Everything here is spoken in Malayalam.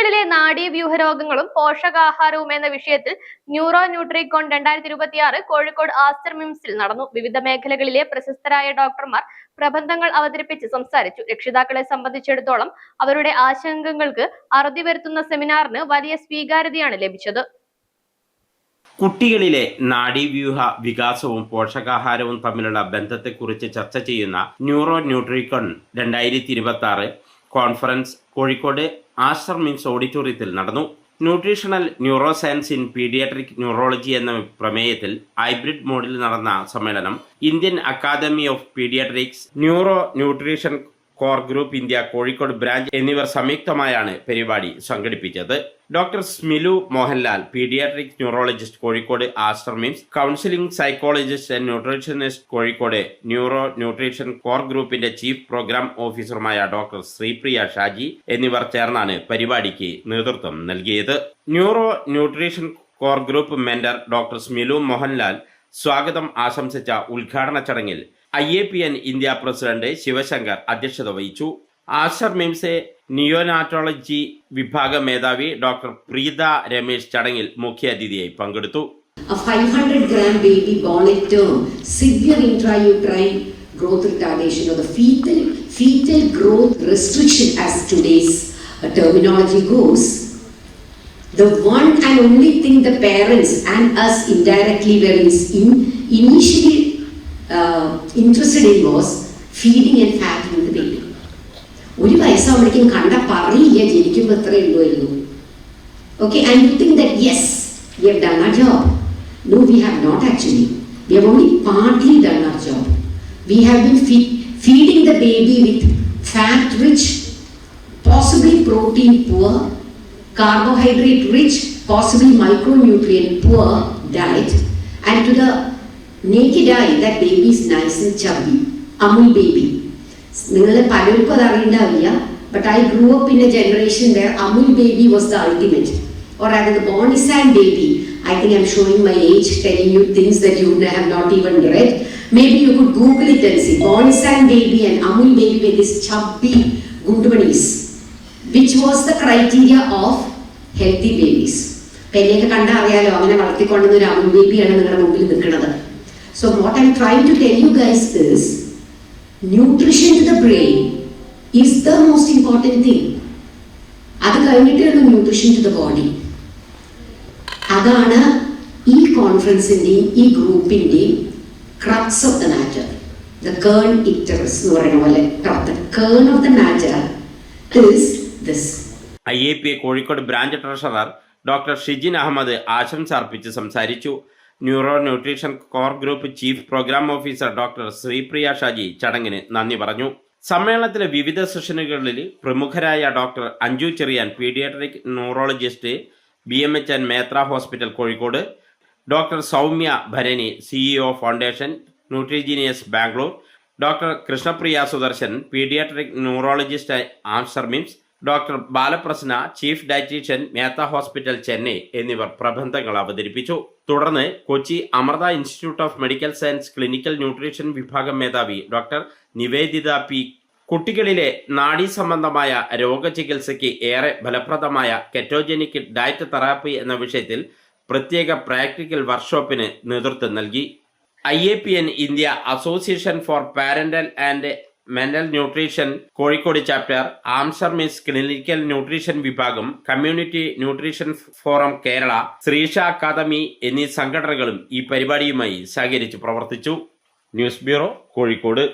കുട്ടികളിലെ നാഡീവ്യൂഹ രോഗങ്ങളും പോഷകാഹാരവും എന്ന വിഷയത്തിൽ ന്യൂട്രികോൺ 2026 കോഴിക്കോട് ആസ്റ്റർ മിംസിൽ നടന്നു. വിവിധ മേഖലകളിലെ പ്രശസ്തരായ ഡോക്ടർമാർ പ്രബന്ധങ്ങൾ അവതരിപ്പിച്ച് സംസാരിച്ചു. രക്ഷിതാക്കളെ സംബന്ധിച്ചിടത്തോളം അവരുടെ ആശങ്കകൾക്ക് അറുതി വരുത്തുന്ന സെമിനാറിന് വലിയ സ്വീകാര്യതയാണ് ലഭിച്ചത്. കുട്ടികളിലെ നാഡീവ്യൂഹ വികാസവും പോഷകാഹാരവും തമ്മിലുള്ള ബന്ധത്തെക്കുറിച്ച് ചർച്ച ചെയ്യുന്ന ന്യൂട്രികോൺ 2026 കോൺഫറൻസ് കോഴിക്കോട് ആസ്റ്റർ മിംസ് ഓഡിറ്റോറിയത്തിൽ നടന്നു. Nutritional neuro science in pediatric neurology എന്ന പ്രമേയത്തിൽ ഹൈബ്രിഡ് മോഡിൽ നടന്ന സമ്മേളനം Indian academy of pediatrics, nutrition core group India Kozhikode branch എന്നിവർ സംയുക്തമായാണ് പരിപാടി സംഘടിപ്പിച്ചത്. Doctor Smilu Mohanlal, pediatric neurologist Kozhikode Aster MIMS, counselling psychologist and nutritionist Kozhikode nutrition core ഗ്രൂപ്പിന്റെ ചീഫ് പ്രോഗ്രാം ഓഫീസറുമായ ഡോക്ടർ ശ്രീപ്രിയ ഷാജി എന്നിവർ ചേർന്നാണ് പരിപാടിക്ക് നേതൃത്വം നൽകിയത്. Nutrition core group mentor doctor Smilu Mohanlal സ്വാഗതം ആശംസിച്ച ഉദ്ഘാടന ചടങ്ങിൽ IAPN ഇന്ത്യ പ്രസിഡന്റ് ശിവശങ്കർ അധ്യക്ഷത വഹിച്ചു. ആസ്റ്റർ മിംസ് നിയോനാറ്റോളജി വിഭാഗ മേധാവി ഡോക്ടർ പ്രീത രമേശ് ചടങ്ങിൽ മുഖ്യാതിഥിയായി പങ്കെടുത്തു. A 500 gram baby born at term, severe intrauterine growth retardation or the fetal growth restriction as today's terminology goes, the one and only thing the parents and us indirectly were initially interested in was feeding and fattening the baby. ഒരു വയസ്സാവുമ്പോഴേക്കും കണ്ട പറയില്ല ജനിക്കുമ്പോൾ എത്ര ഉള്ളൂ. Okay, and you think that yes, we have done our job. No, we have not actually. We have only partly done our job. We have been feeding the baby with fat-rich, possibly protein-poor, carbohydrate-rich, possibly micronutrient-poor diet, and to the naked eye, that baby is nice and chubby. Amul baby. നിങ്ങളെ പലർക്കും അത് അറിയണ്ടാവില്ല. But I grew up in a generation where Amul baby was the ultimate. Or rather the Bonisan baby. I think I'm showing my age, telling you things that you have not even read. Maybe you could Google it and see. Bonisan baby and Amul baby with this chubby Gundumanis. Which was the criteria of healthy babies. പെരിയൊക്കെ കണ്ടാൽ അറിയാലോ, അങ്ങനെ വളർത്തിക്കൊണ്ടുവന്ന ഒരു Amul babyയാണ് നിങ്ങളുടെ മുമ്പിൽ നിൽക്കുന്നത്. So what I'm trying to tell you guys is, nutrition to the brain is the most important thing. അത് കഴിഞ്ഞിട്ടാണ് ന്യൂട്രീഷൻ ടു ദ ബോഡി. അതാണ് ഈ കോൺഫറൻസിന്റെയും ഈ ഗ്രൂപ്പിന്റെയും crux of the matter. The കേൺ ഇറ്ററസ് എന്ന് പറയുന്ന പോലെ ദ കേൺ of the matter is this. IAPA Kozhikode branch treasurer doctor Shijin Ahammed ആശംസ അർപ്പിച്ച് സംസാരിച്ചു. Nutrition core group chief program officer doctor Sreepriya Shaji ചടങ്ങിന് നന്ദി പറഞ്ഞു. സമ്മേളനത്തിലെ വിവിധ സെഷനുകളിൽ പ്രമുഖരായ doctor Anju Cherian, pediatric neurologist, BMH and Meitra hospital Kozhikode, doctor Soumya Bharani, CEO foundation Nutrigenius Bangalore, doctor Krishnapriya Sudarshan, pediatric neurologist Aster MIMS, doctor Balaprasanna, chief dietitian, Mehta hospital Chennai എന്നിവർ പ്രബന്ധങ്ങൾ അവതരിപ്പിച്ചു. തുടർന്ന് Kochi Amrita institute of medical science clinical nutrition വിഭാഗം മേധാവി ഡോക്ടർ നിവേദിത P കുട്ടികളിലെ നാഡീ സംബന്ധമായ രോഗചികിത്സയ്ക്ക് ഏറെ ഫലപ്രദമായ കെറ്റോജനിക് ഡയറ്റ് തെറാപ്പി എന്ന വിഷയത്തിൽ പ്രത്യേക പ്രാക്ടിക്കൽ വർക്ക്ഷോപ്പിന് നേതൃത്വം നൽകി. IAPN India association for parental and mental nutrition Kozhikode chapter, Aster MIMS clinical nutrition വിഭാഗം, community nutrition forum Kerala, Sreesha academy എന്നീ സംഘടനകളും ഈ പരിപാടിയുമായി സഹകരിച്ച് പ്രവർത്തിച്ചു. News bureau Kozhikode.